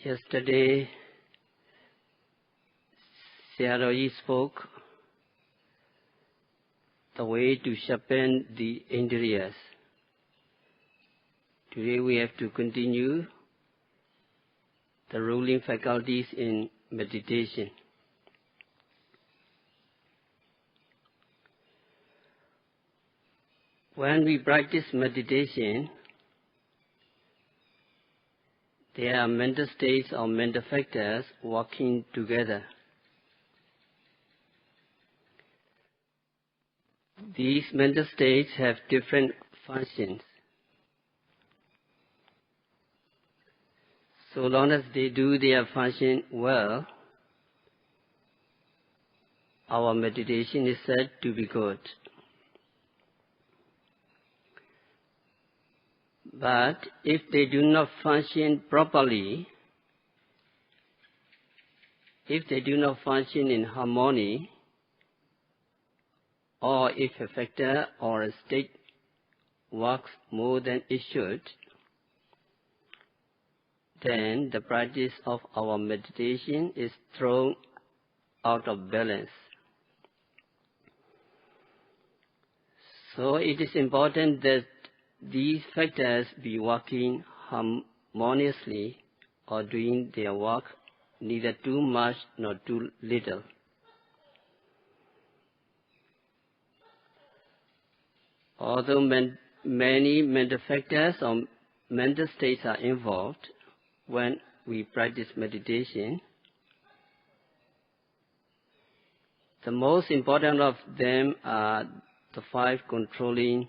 Yesterday, Sayadaw spoke the way to sharpen the interiors. Today we have to continue the ruling faculties in meditation. When we practice meditation, there are mental states or mental factors working together. These mental states have different functions. So long as they do their function well, our meditation is said to be good. But if they do not function properly, if they do not function in harmony, or if a factor or a state works more than it should, then the practice of our meditation is thrown out of balance. So it is important that these factors be working harmoniously or doing their work neither too much nor too little. Although many mental factors or mental states are involved when we practice meditation, the most important of them are the 5 controlling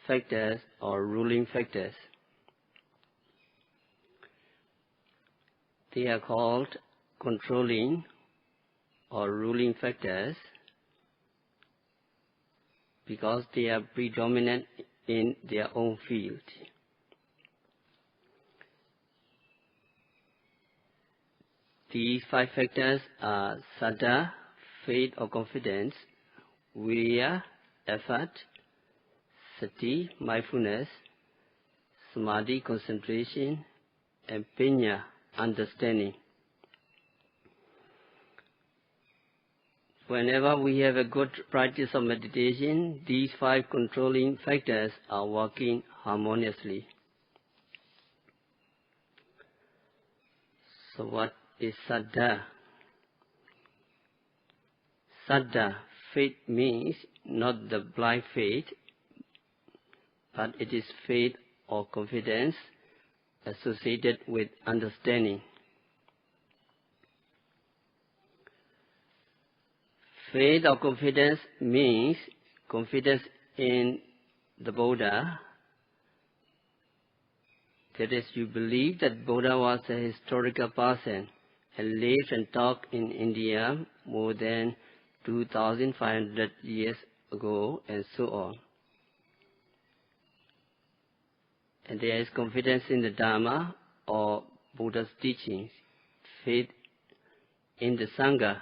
factors or ruling factors. They are called controlling or ruling factors because they are predominant in their own field. These 5 factors are saddha, faith or confidence, viriya, effort, sati, mindfulness, samadhi, concentration, and panya, understanding. Whenever we have a good practice of meditation, these 5 controlling factors are working harmoniously. So what is saddha? Saddha, faith means not the blind faith, but it is faith or confidence associated with understanding. Faith or confidence means confidence in the Buddha. That is, you believe that Buddha was a historical person and lived and taught in India more than 2,500 years ago, and so on. And there is confidence in the dharma or Buddha's teachings, faith in the sangha,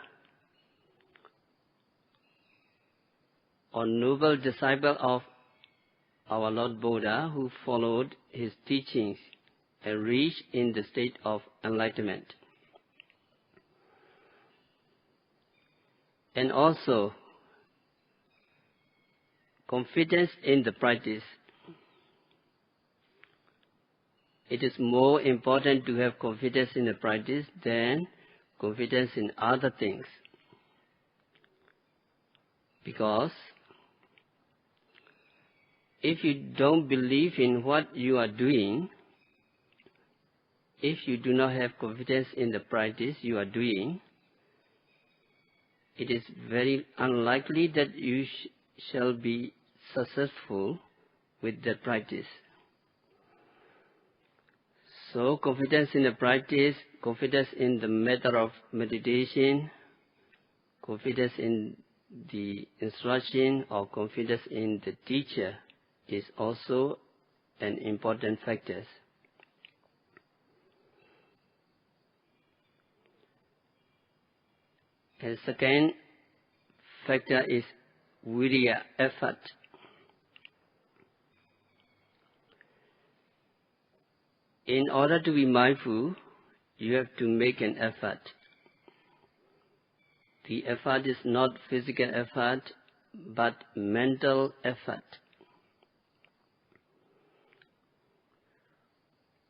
or noble disciple of our Lord Buddha who followed his teachings and reached in the state of enlightenment. And also confidence in the practice. It is more important to have confidence in the practice than confidence in other things. Because if you don't believe in what you are doing, if you do not have confidence in the practice you are doing, it is very unlikely that you shall be successful with the practice. So confidence in the practice, confidence in the method of meditation, confidence in the instruction or confidence in the teacher is also an important factor. And second factor is viriya, effort. In order to be mindful, you have to make an effort. The effort is not physical effort, but mental effort.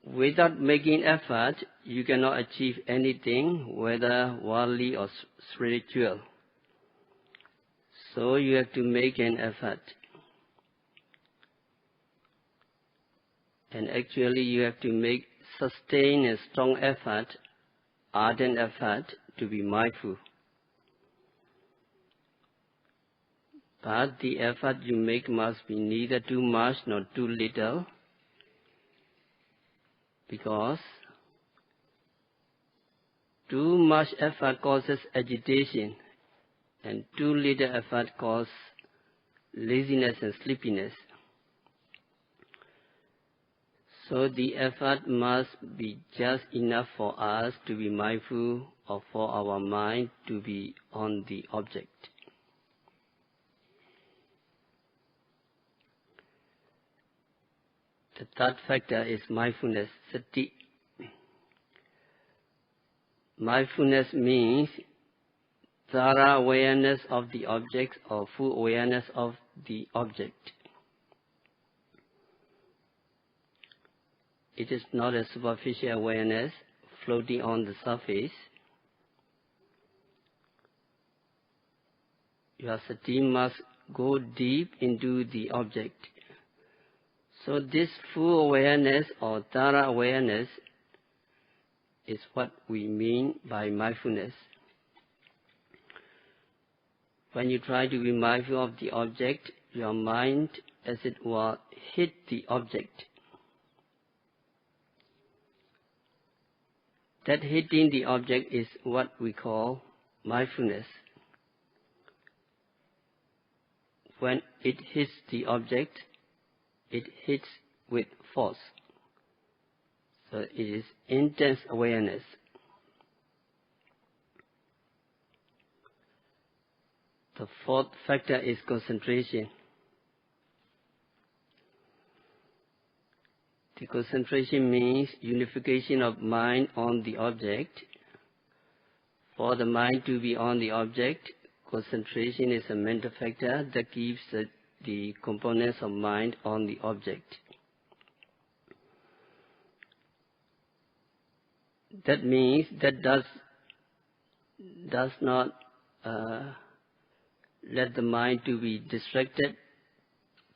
Without making effort, you cannot achieve anything, whether worldly or spiritual. So you have to make an effort. And actually you have to make sustained and strong effort, ardent effort to be mindful. But the effort you make must be neither too much nor too little, because too much effort causes agitation, and too little effort causes laziness and sleepiness. So the effort must be just enough for us to be mindful, or for our mind to be on the object. The third factor is mindfulness, sati. Mindfulness means thorough awareness of the object, or full awareness of the object. It is not a superficial awareness floating on the surface. Your sati must go deep into the object. So this full awareness or thorough awareness is what we mean by mindfulness. When you try to be mindful of the object, your mind, as it were, hit the object. That hitting the object is what we call mindfulness. When it hits the object, it hits with force. So it is intense awareness. The fourth factor is concentration. The concentration means unification of mind on the object. For the mind to be on the object, concentration is a mental factor that keeps the components of mind on the object. That means that does not let the mind to be distracted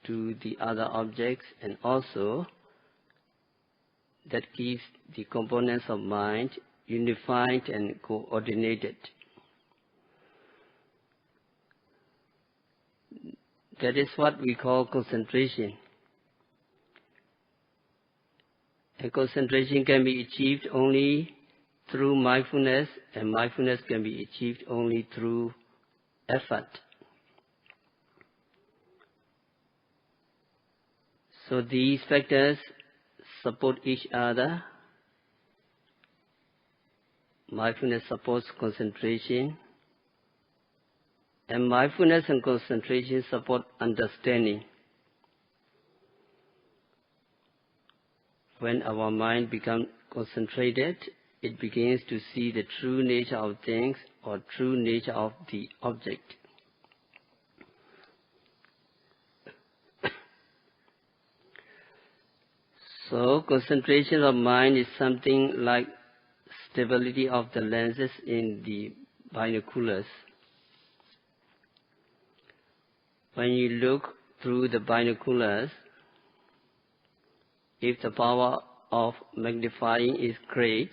to the other objects, and also that keeps the components of mind unified and coordinated. That is what we call concentration. And concentration can be achieved only through mindfulness, and mindfulness can be achieved only through effort. So these factors support each other. Mindfulness supports concentration, and mindfulness and concentration support understanding. When our mind becomes concentrated, it begins to see the true nature of things, or true nature of the object. So concentration of mind is something like stability of the lenses in the binoculars. When you look through the binoculars, if the power of magnifying is great,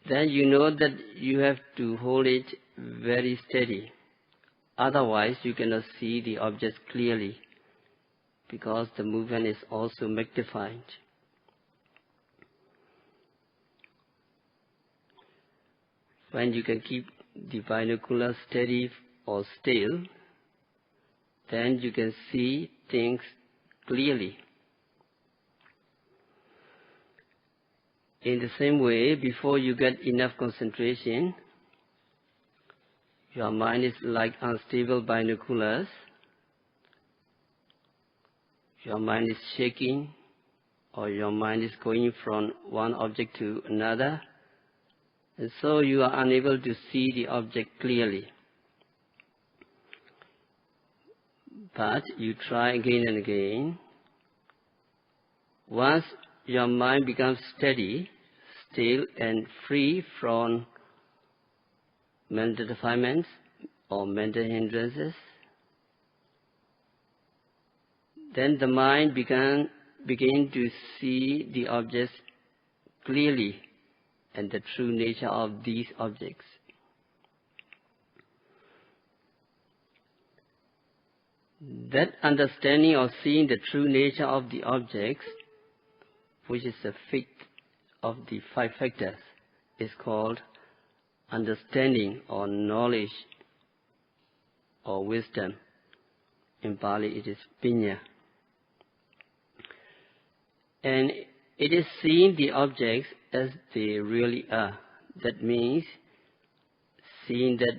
then you know that you have to hold it very steady. Otherwise, you cannot see the object clearly, because the movement is also magnified. When you can keep the binocular steady or still, then you can see things clearly. In the same way, before you get enough concentration, your mind is like unstable binoculars. Your mind is shaking or your mind is going from one object to another, and so you are unable to see the object clearly. But you try again and again. Once your mind becomes steady, still and free from mental defilements or mental hindrances, then the mind begin to see the objects clearly and the true nature of these objects. That understanding of seeing the true nature of the objects, which is the fifth of the five factors, is called understanding or knowledge or wisdom. In Pali it is pinya. And it is seeing the objects as they really are. That means seeing that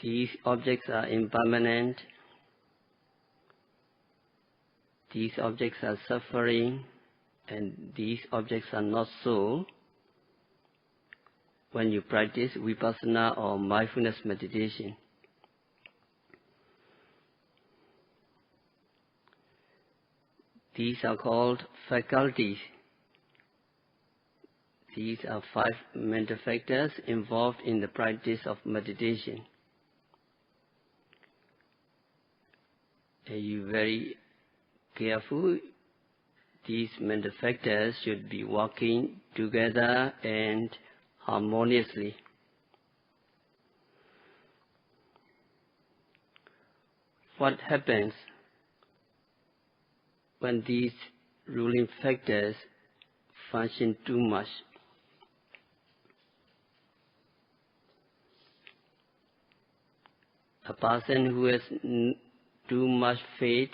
these objects are impermanent, these objects are suffering, and these objects are not so. When you practice vipassana or mindfulness meditation, these are called faculties. These are five mental factors involved in the practice of meditation. Are you very careful? These mental factors should be working together and harmoniously. What happens when these ruling factors function too much? A person who has too much faith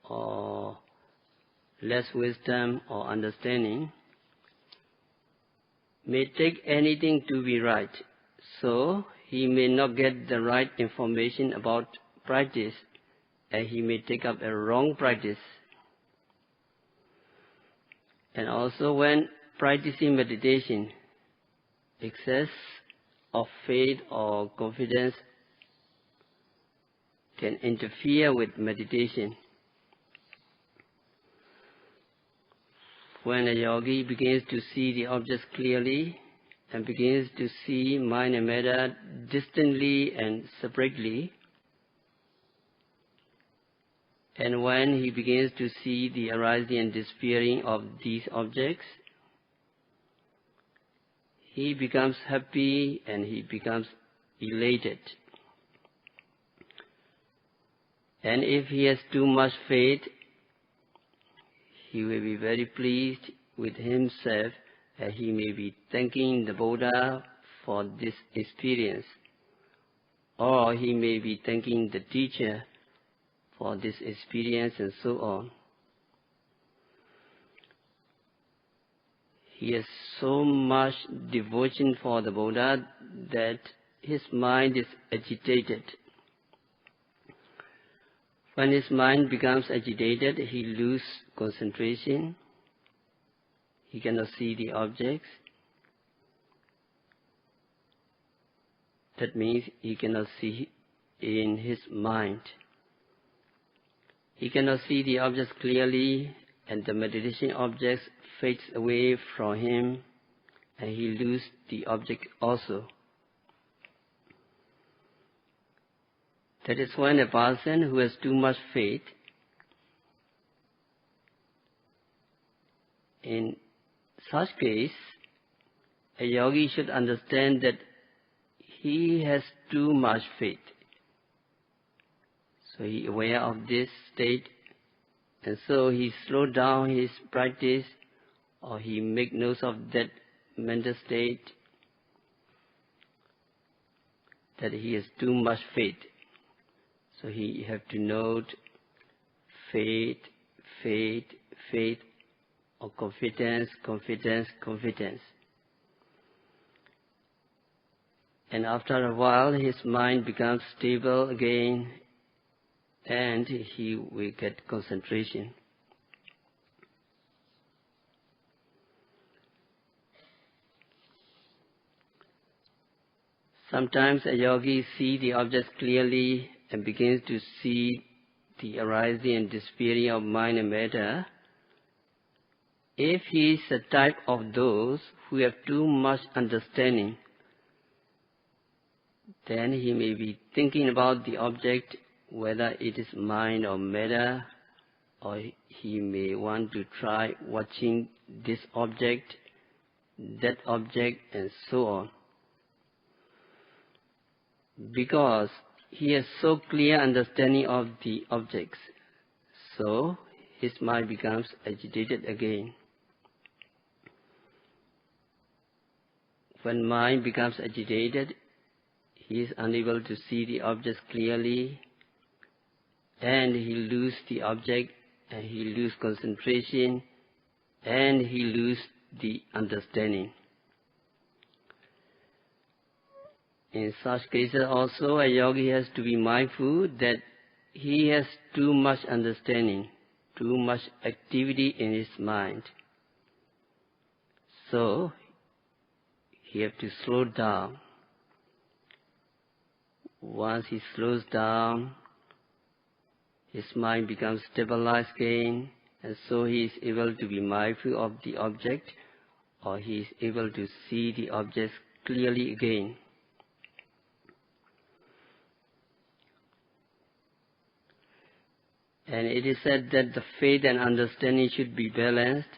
or less wisdom or understanding may take anything to be right, so he may not get the right information about practice, and he may take up a wrong practice. And also when practicing meditation, excess of faith or confidence can interfere with meditation. When a yogi begins to see the objects clearly and begins to see mind and matter distantly and separately, and when he begins to see the arising and disappearing of these objects, he becomes happy and he becomes elated. And if he has too much faith, he will be very pleased with himself, and he may be thanking the Buddha for this experience, or he may be thanking the teacher for this experience, and so on. He has so much devotion for the Buddha that his mind is agitated. When his mind becomes agitated, he loses concentration. He cannot see the objects. That means he cannot see in his mind. He cannot see the objects clearly, and the meditation objects fades away from him, and he loses the object also. That is when a person who has too much faith, in such case, a yogi should understand that he has too much faith. So he is aware of this state, and so he slows down his practice, or he makes notes of that mental state, that he has too much faith. So he have to note faith, faith, faith, or confidence, confidence, confidence. And after a while, his mind becomes stable again, and he will get concentration. Sometimes a yogi sees the objects clearly and begins to see the arising and disappearing of mind and matter. If he is a type of those who have too much understanding, then he may be thinking about the object, whether it is mind or matter, or he may want to try watching this object, that object, and so on. Because he has so clear understanding of the objects, so his mind becomes agitated again. When mind becomes agitated, he is unable to see the objects clearly, and he loses the object, and he loses concentration, and he loses the understanding. In such cases also, a yogi has to be mindful that he has too much understanding, too much activity in his mind. So, he has to slow down. Once he slows down, his mind becomes stabilized again, and so he is able to be mindful of the object, or he is able to see the objects clearly again. And it is said that the faith and understanding should be balanced.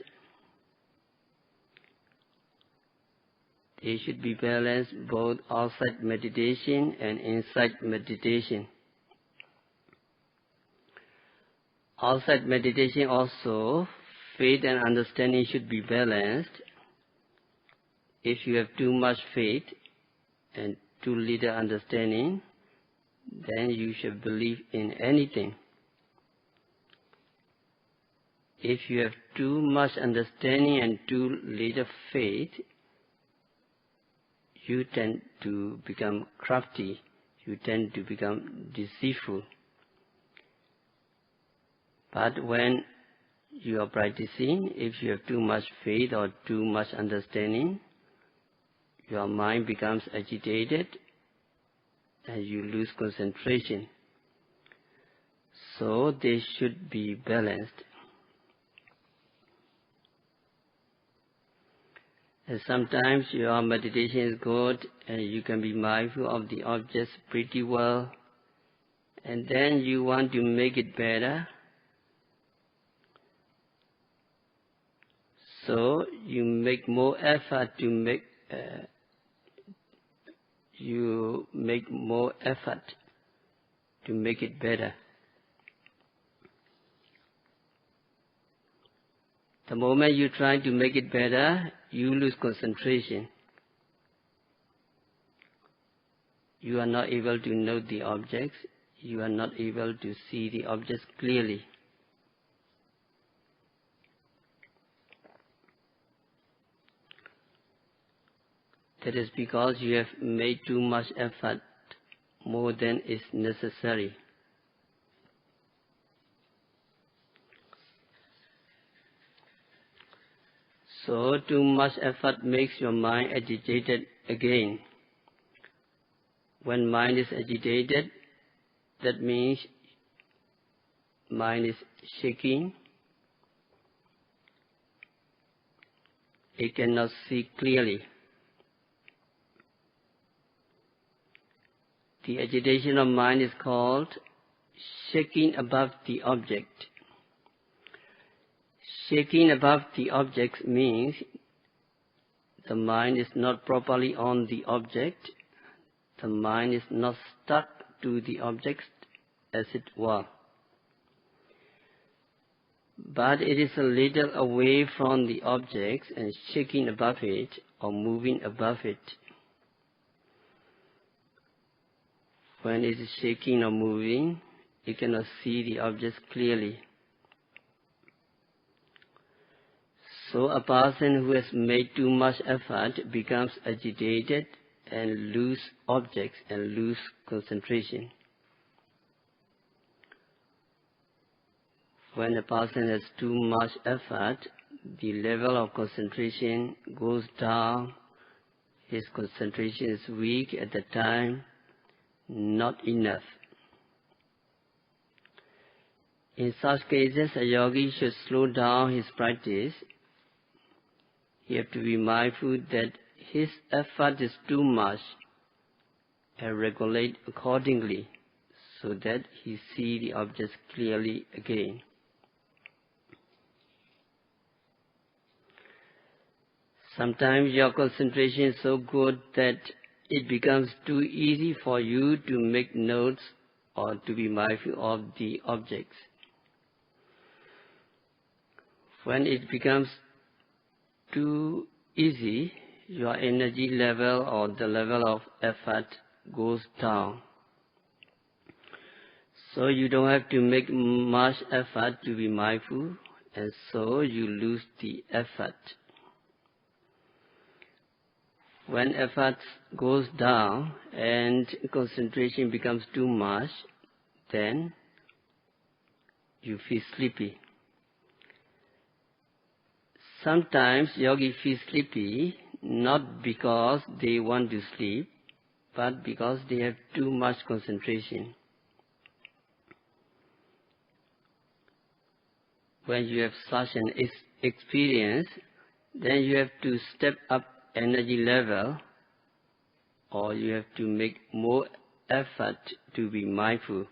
They should be balanced both outside meditation and inside meditation. Outside meditation also, faith and understanding should be balanced. If you have too much faith and too little understanding, then you should believe in anything. If you have too much understanding and too little faith, you tend to become crafty, you tend to become deceitful. But when you are practicing, if you have too much faith or too much understanding, your mind becomes agitated and you lose concentration. So they should be balanced. And sometimes your meditation is good and you can be mindful of the objects pretty well, and then you want to make it better. So you make more effort to make it better. The moment you try to make it better, you lose concentration. You are not able to note the objects. You are not able to see the objects clearly. That is because you have made too much effort, more than is necessary. So too much effort makes your mind agitated again. When mind is agitated, that means mind is shaking. It cannot see clearly. The agitation of mind is called shaking above the object. Shaking above the object means the mind is not properly on the object. The mind is not stuck to the object as it were. But it is a little away from the object and shaking above it or moving above it. When it is shaking or moving, you cannot see the objects clearly. So a person who has made too much effort becomes agitated and lose objects and lose concentration. When a person has too much effort, the level of concentration goes down, his concentration is weak at the time, not enough. In such cases, a yogi should slow down his practice. He has to be mindful that his effort is too much and regulate accordingly so that he sees the objects clearly again. Sometimes your concentration is so good that it becomes too easy for you to make notes or to be mindful of the objects. When it becomes too easy, your energy level or the level of effort goes down. So you don't have to make much effort to be mindful, and so you lose the effort. When effort goes down and concentration becomes too much, then you feel sleepy. Sometimes yogis feel sleepy not because they want to sleep, but because they have too much concentration. When you have such an experience, then you have to step up energy level, or you have to make more effort to be mindful,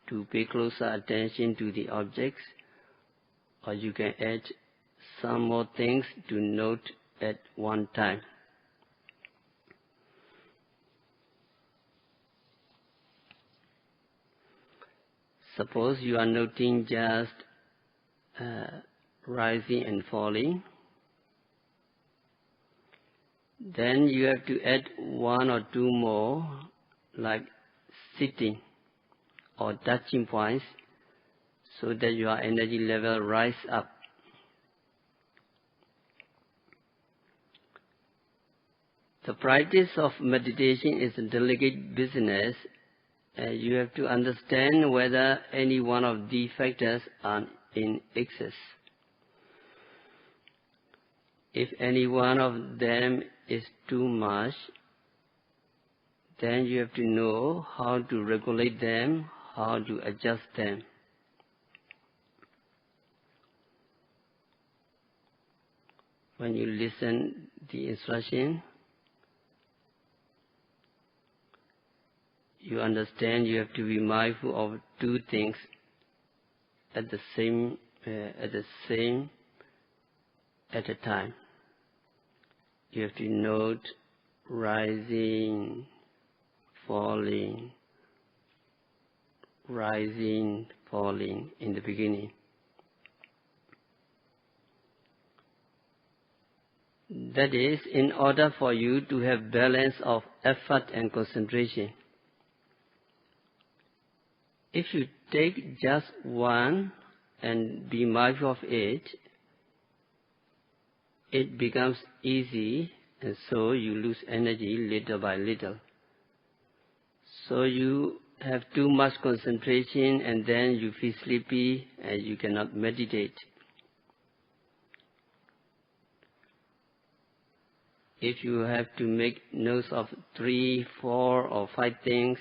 to pay closer attention to the objects, or you can add some more things to note at one time. Suppose you are noting just rising and falling. Then you have to add one or two more, like sitting or touching points, so that your energy level rise up. The practice of meditation is a delicate business. You have to understand whether any one of these factors are in excess. If any one of them is too much, then you have to know how to regulate them, how to adjust them. When you listen the instruction, you understand you have to be mindful of two things at a time. You have to note rising, falling, rising, falling in the beginning. That is, in order for you to have balance of effort and concentration. If you take just one and be mindful of it, it becomes easy, and so you lose energy little by little. So you have too much concentration, and then you feel sleepy and you cannot meditate. If you have to make notes of 3, 4, or 5 things,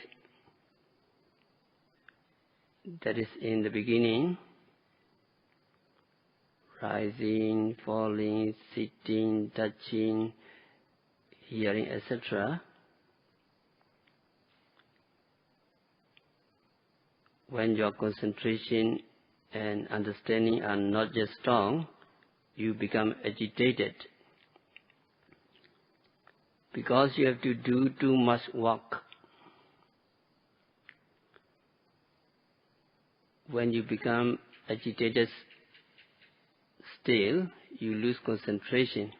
that is in the beginning, rising, falling, sitting, touching, hearing, etc. When your concentration and understanding are not yet strong, you become agitated. Because you have to do too much work. When you become agitated still, you lose concentration.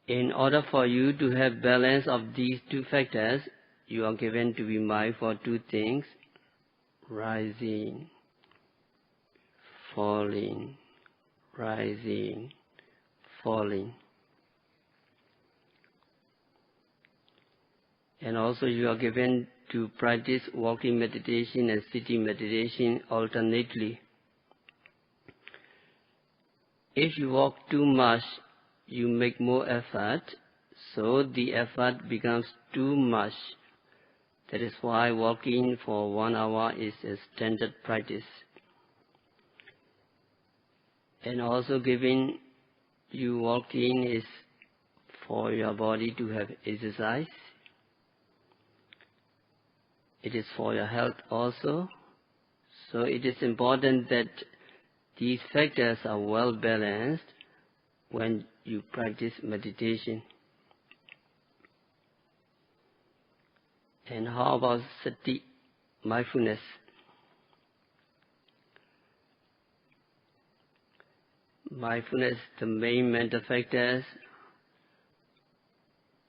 In order for you to have balance of these two factors, you are given to be mindful of two things: rising, falling, rising, falling. And also you are given to practice walking meditation and sitting meditation alternately. If you walk too much, you make more effort, so the effort becomes too much. That is why walking for 1 hour is a standard practice. And also giving you walking is for your body to have exercise. It is for your health also. So it is important that these factors are well balanced when you practice meditation. And how about sati, mindfulness? Mindfulness, the main mental factors.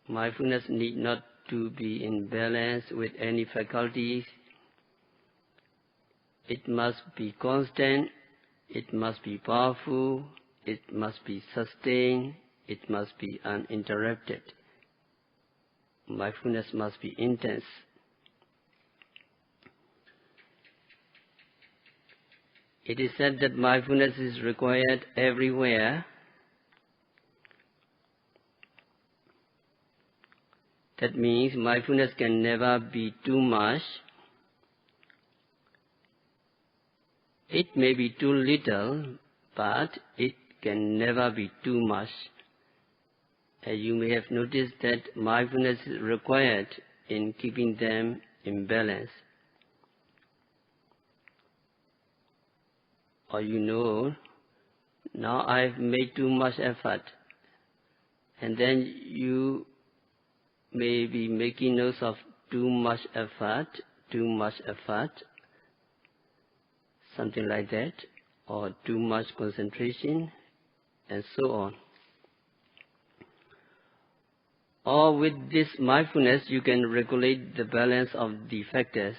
Mindfulness need not to be in balance with any faculties. It must be constant, it must be powerful, it must be sustained, it must be uninterrupted. Mindfulness must be intense. It is said that mindfulness is required everywhere. That means mindfulness can never be too much. It may be too little, but it can never be too much. You may have noticed that mindfulness is required in keeping them in balance. Or now I've made too much effort. And then you may be making notes of too much effort, something like that, or too much concentration, and so on. Or with this mindfulness, you can regulate the balance of the factors.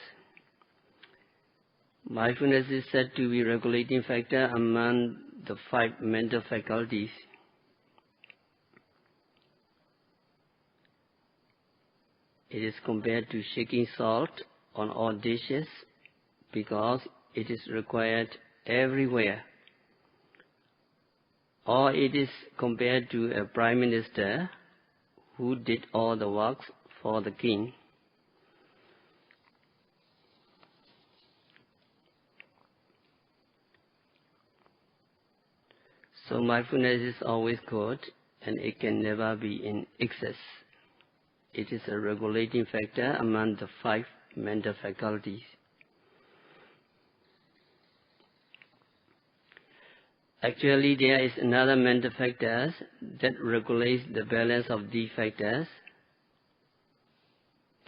Mindfulness is said to be regulating factor among the 5 mental faculties. It is compared to shaking salt on all dishes because it is required everywhere. Or it is compared to a prime minister who did all the work for the king. So mindfulness is always good, and it can never be in excess. It is a regulating factor among the 5 mental faculties. Actually, there is another mental factor that regulates the balance of these factors.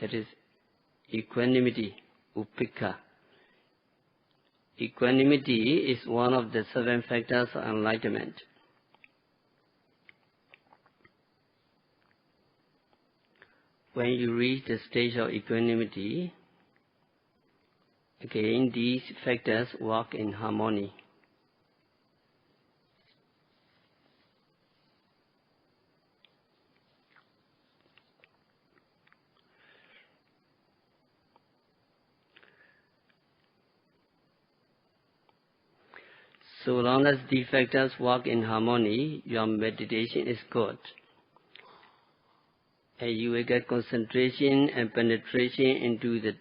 That is equanimity, upekkha. Equanimity is one of the 7 factors of enlightenment. When you reach the stage of equanimity, again these factors work in harmony. So long as these factors work in harmony, your meditation is good. And you will get concentration and penetration into the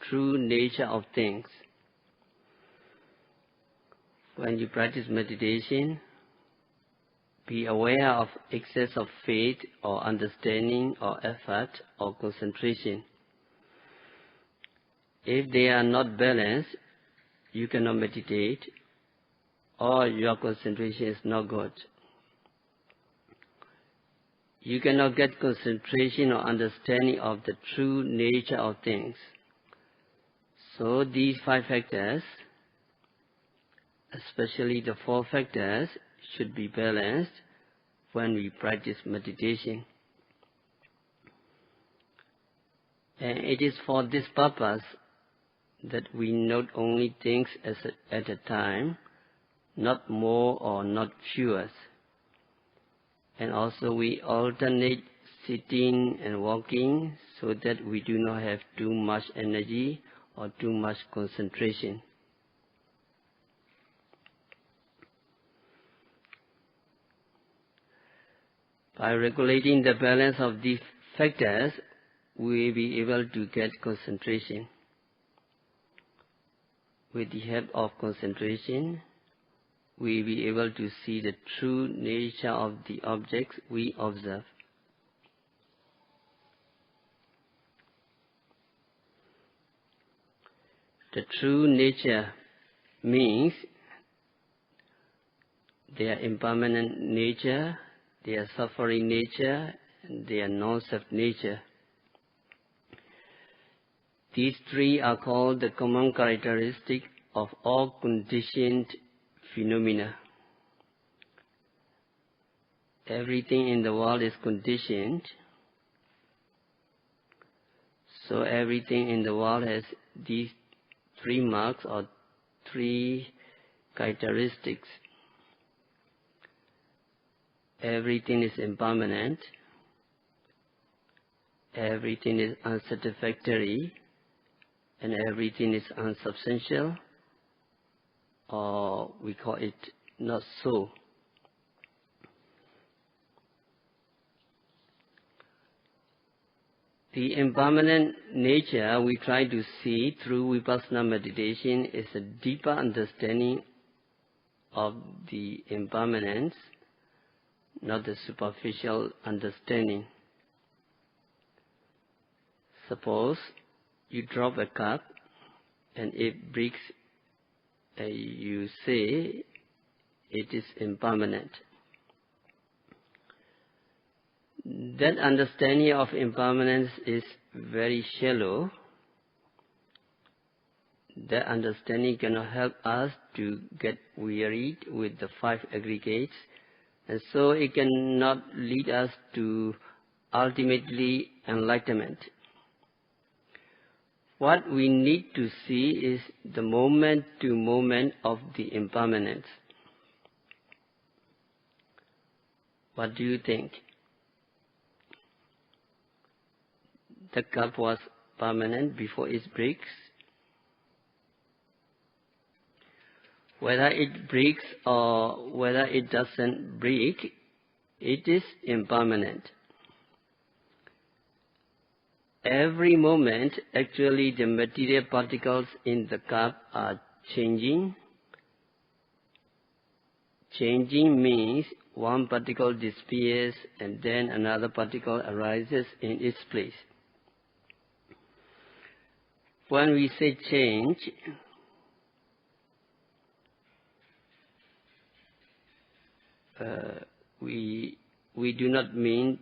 true nature of things. When you practice meditation, be aware of excess of faith or understanding or effort or concentration. If they are not balanced, you cannot meditate, or your concentration is not good. You cannot get concentration or understanding of the true nature of things. So these 5 factors, especially the 4 factors, should be balanced when we practice meditation. And it is for this purpose that we note only things at a time, not more or not fewer. And also we alternate sitting and walking so that we do not have too much energy or too much concentration. By regulating the balance of these factors, we will be able to get concentration. With the help of concentration, we will be able to see the true nature of the objects we observe. The true nature means their impermanent nature, their suffering nature, and their non-self nature. These three are called the common characteristic of all conditioned phenomena. Everything in the world is conditioned, so everything in the world has these three marks or three characteristics. Everything is impermanent, everything is unsatisfactory, and everything is unsubstantial, or we call it not so. The impermanent nature we try to see through vipassana meditation is a deeper understanding of the impermanence, not the superficial understanding. Suppose you drop a cup and it breaks, you say it is impermanent. That understanding of impermanence is very shallow. That understanding cannot help us to get wearied with the five aggregates, and so it cannot lead us to ultimately enlightenment. What we need to see is the moment to moment of the impermanence. What do you think? The cup was permanent before it breaks. Whether it breaks or whether it doesn't break, it is impermanent. Every moment, actually, the material particles in the cup are changing. Changing means one particle disappears and then another particle arises in its place. When we say change, we do not mean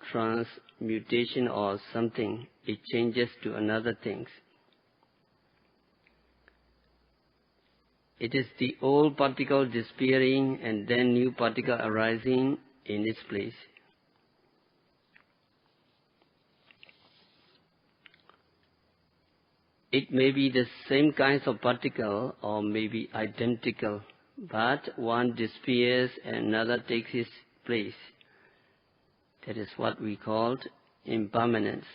transmutation or something. It changes to another things. It is the old particle disappearing and then new particle arising in its place. It may be the same kinds of particle or may be identical, but one disappears and another takes its place. That is what we call impermanence.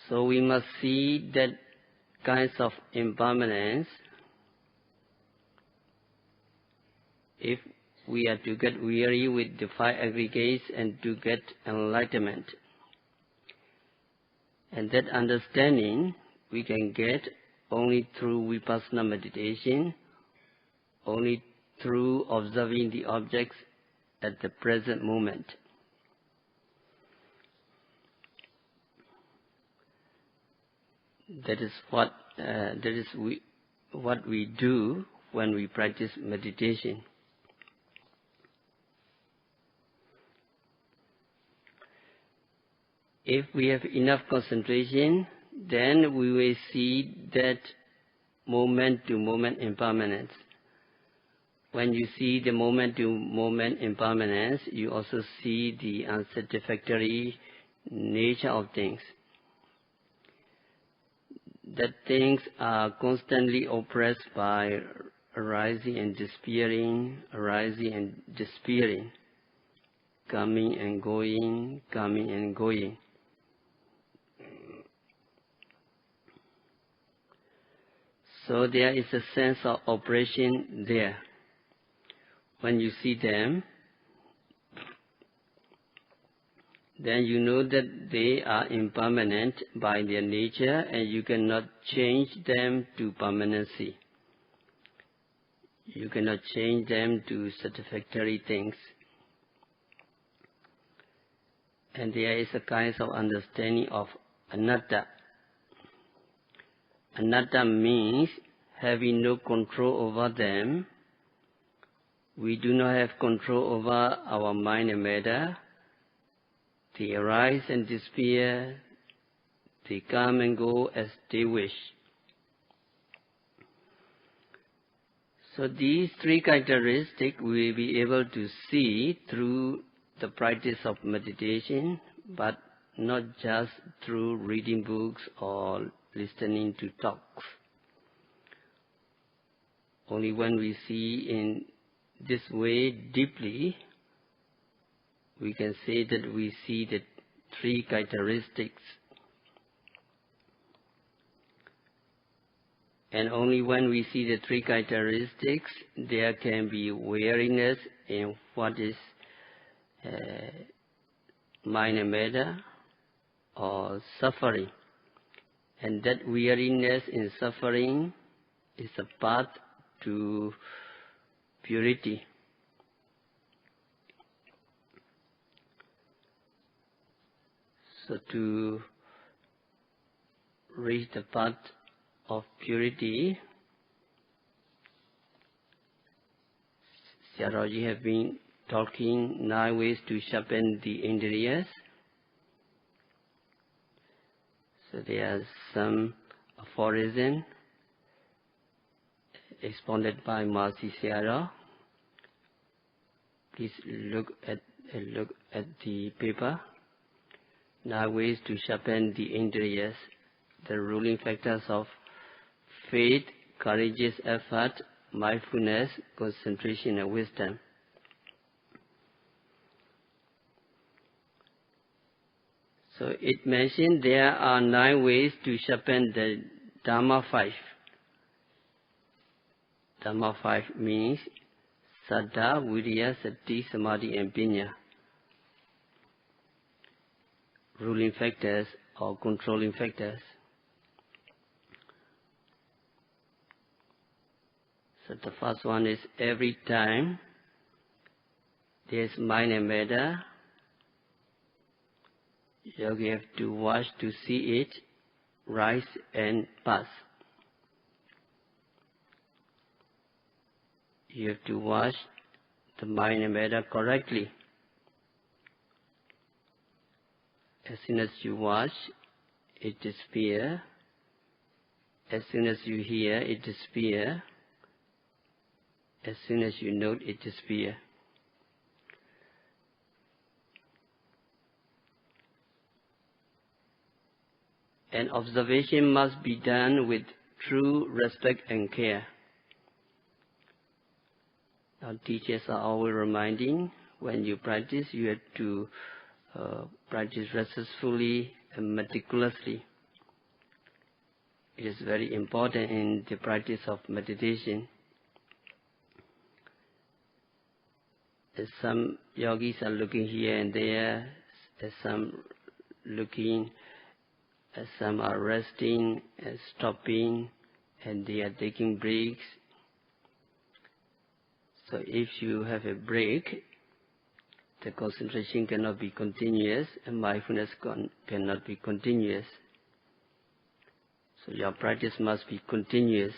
So we must see that kinds of impermanence if we are to get weary with the five aggregates and to get enlightenment. And that understanding we can get only through vipassana meditation, only through observing the objects at the present moment. That is what we do when we practice meditation. If we have enough concentration, then we will see that moment-to-moment impermanence. When you see the moment-to-moment impermanence, you also see the unsatisfactory nature of things. That things are constantly oppressed by arising and disappearing, arising and disappearing, coming and going, coming and going. So there is a sense of oppression there. When you see them, then you know that they are impermanent by their nature and you cannot change them to permanency. You cannot change them to satisfactory things. And there is a kind of understanding of anatta. Anatta means having no control over them. We do not have control over our mind and matter. They arise and disappear. They come and go as they wish. So these three characteristics we will be able to see through the practice of meditation, but not just through reading books or listening to talks. Only when we see in this way deeply, we can say that we see the three characteristics. And only when we see the three characteristics, there can be wariness in what is mind and matter or suffering. And that weariness in suffering is a path to purity. So to reach the path of purity, Sayadaw have been talking 9 ways to sharpen the indriyas. So there are some aphorisms expounded by Master Sayadaw. Please look at the paper. 9 ways to sharpen the indriyas, the ruling factors of faith, courageous effort, mindfulness, concentration, and wisdom. So it mentioned there are 9 ways to sharpen the dharma 5. Dharma 5 means saddha, viriya, sati, samadhi, and panya. Ruling factors or controlling factors. So the first one is every time there's mind and matter, you have to watch to see it rise and pass. You have to watch the mind and matter correctly. As soon as you watch, it disappears. As soon as you hear, it disappears. As soon as you note, it disappears. And observation must be done with true respect and care. Our teachers are always reminding, when you practice, you have to practice resourcefully and meticulously. It is very important in the practice of meditation. As some yogis are looking here and there, as some looking, as some are resting and stopping, and they are taking breaks. So if you have a break, the concentration cannot be continuous and mindfulness cannot be continuous. So your practice must be continuous.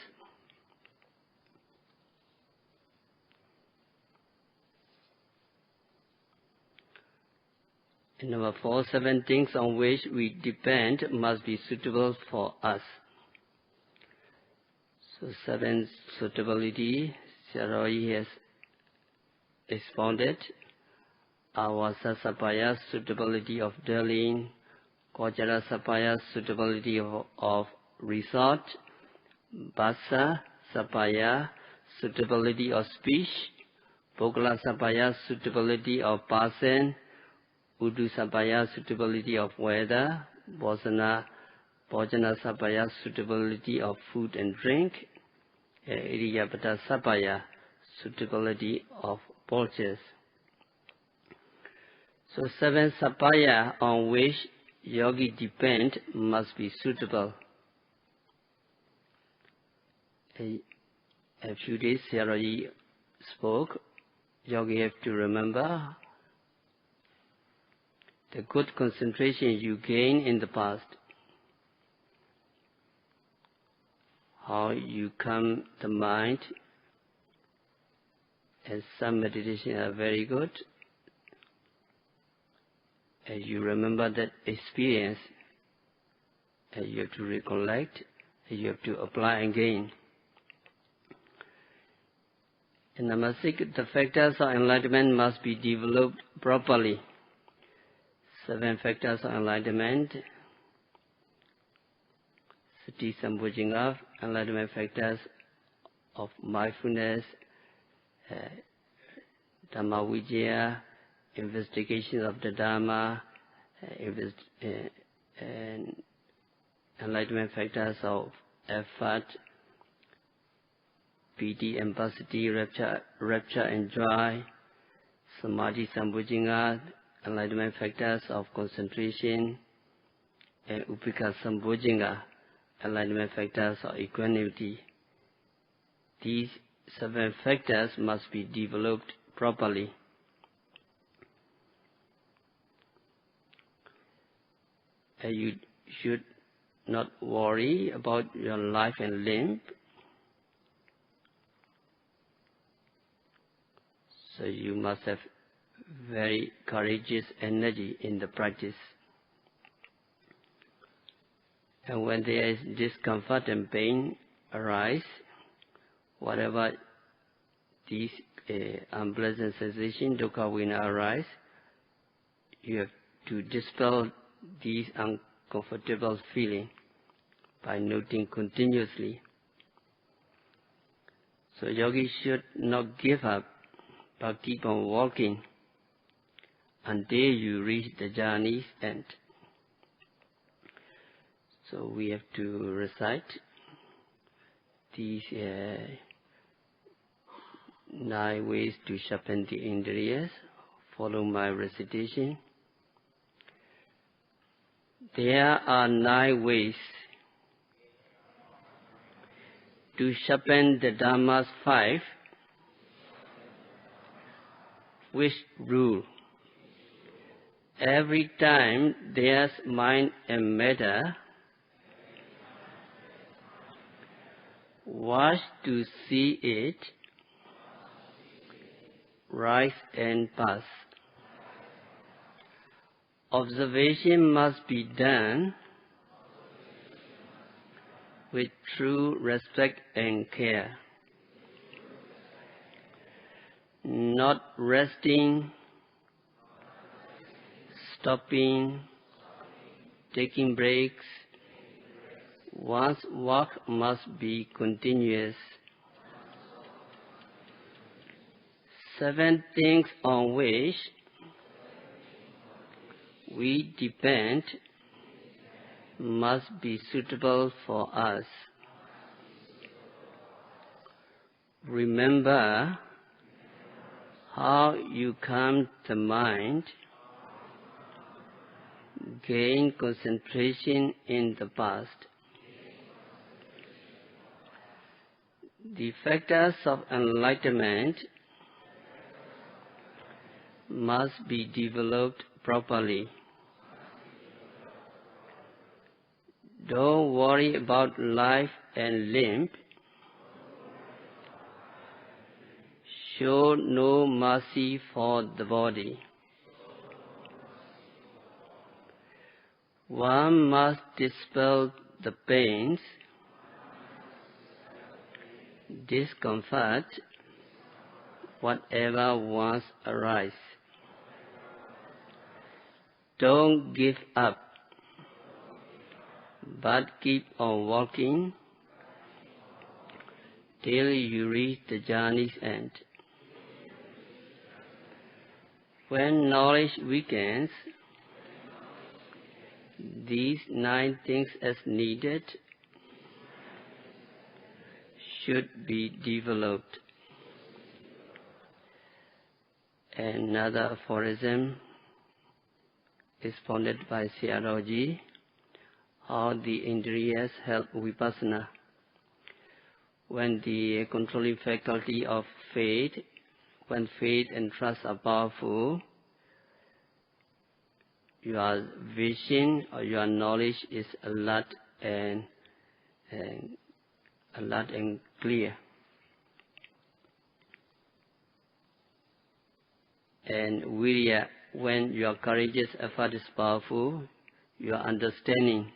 And number 4, 7 things on which we depend must be suitable for us. So 7 suitability, Sayadaw has expounded. Awasa Sapaya, suitability of dwelling. Kojara Sapaya, suitability of resort. Basa Sapaya, suitability of speech. Bogala Sapaya, suitability of person. Udu Sapaya, suitability of weather. Bojana Sapaya, suitability of food and drink. Iriyapata Sapaya, suitability of purchase. So 7 sapaya on which yogi depend must be suitable. A few days Sayadaw spoke, yogi have to remember the good concentration you gain in the past. How you calm the mind, and some meditation are very good. And you remember that experience, and you have to recollect, and you have to apply again. And number 6, the factors of enlightenment must be developed properly. 7 factors of enlightenment. Sati Sambhojjhanga, enlightenment factors of mindfulness, dharma vijaya, investigation of the dharma, and enlightenment factors of effort, piti and passaddhi, rapture and joy, samadhi sambhojjhanga, enlightenment factors of concentration, and upekkha sambhojjhanga, enlightenment factors of equanimity. These 7 factors must be developed properly. And you should not worry about your life and limb. So you must have very courageous energy in the practice. And when there is discomfort and pain arise, whatever these unpleasant sensation, dukkha vina arise, you have to dispel these uncomfortable feelings by noting continuously. So yogi should not give up, but keep on walking until you reach the journey's end. So we have to recite these 9 ways to sharpen the indriyas. Follow my recitation. There are 9 ways to sharpen the dharmas 5, which rule. Every time there's mind and matter, watch to see it rise and pass. Observation must be done with true respect and care. Not resting, stopping, taking breaks. One's work must be continuous. 7 things on which we depend must be suitable for us. Remember how you calm the mind, gain concentration in the past. The factors of enlightenment must be developed properly. Don't worry about life and limb. Show no mercy for the body. One must dispel the pains, discomfort, whatever once arise. Don't give up, but keep on walking till you reach the journey's end. When knowledge weakens, these 9 things as needed should be developed. Another aphorism: expounded by Sayadaw, how the Indriyas help Vipassana. When the controlling faculty of faith, when faith and trust are powerful, your vision or your knowledge is alert and clear. And virya, when your courageous effort is powerful, your understanding,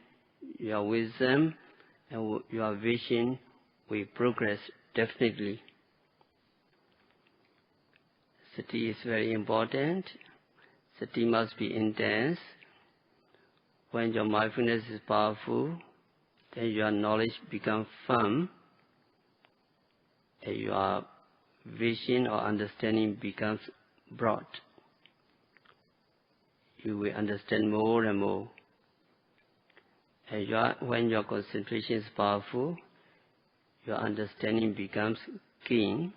your wisdom, and your vision will progress definitely. Sati is very important. Sati must be intense. When your mindfulness is powerful, then your knowledge becomes firm, and your vision or understanding becomes broad. You will understand more and more. And when your concentration is powerful, your understanding becomes keen.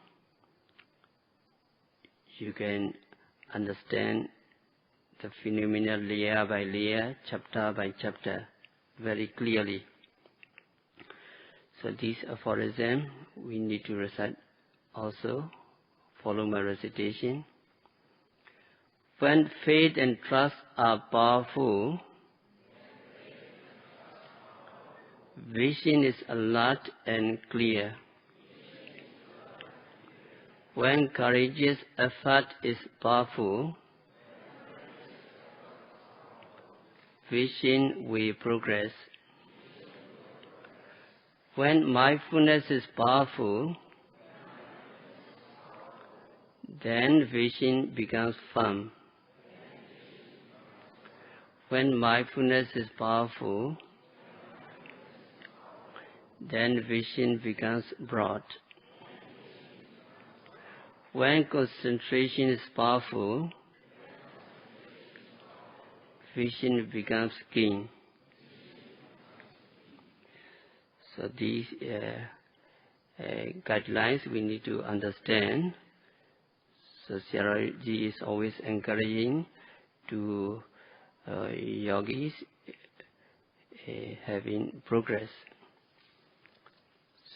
You can understand the phenomena layer by layer, chapter by chapter, very clearly. So these aphorisms we need to recite also. Follow my recitation. When faith and trust are powerful, vision is alert and clear. When courageous effort is powerful, vision will progress. When mindfulness is powerful, then vision becomes firm. When mindfulness is powerful, then vision becomes broad. When concentration is powerful, vision becomes keen. So these guidelines we need to understand. So Sayadaw is always encouraging to yogis having progress.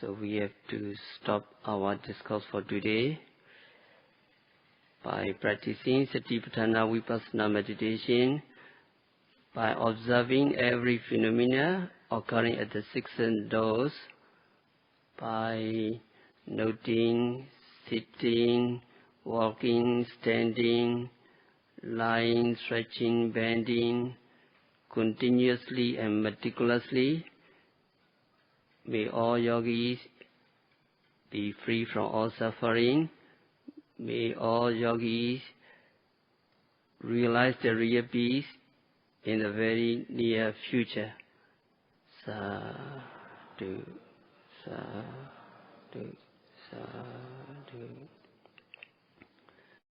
So we have to stop our discourse for today by practicing Satipatthana Vipassana meditation, by observing every phenomena occurring at the six doors, by noting, sitting, walking, standing, lying, stretching, bending, continuously and meticulously. May all yogis be free from all suffering. May all yogis realize the real peace in the very near future. Sadhu, sadhu, sadhu.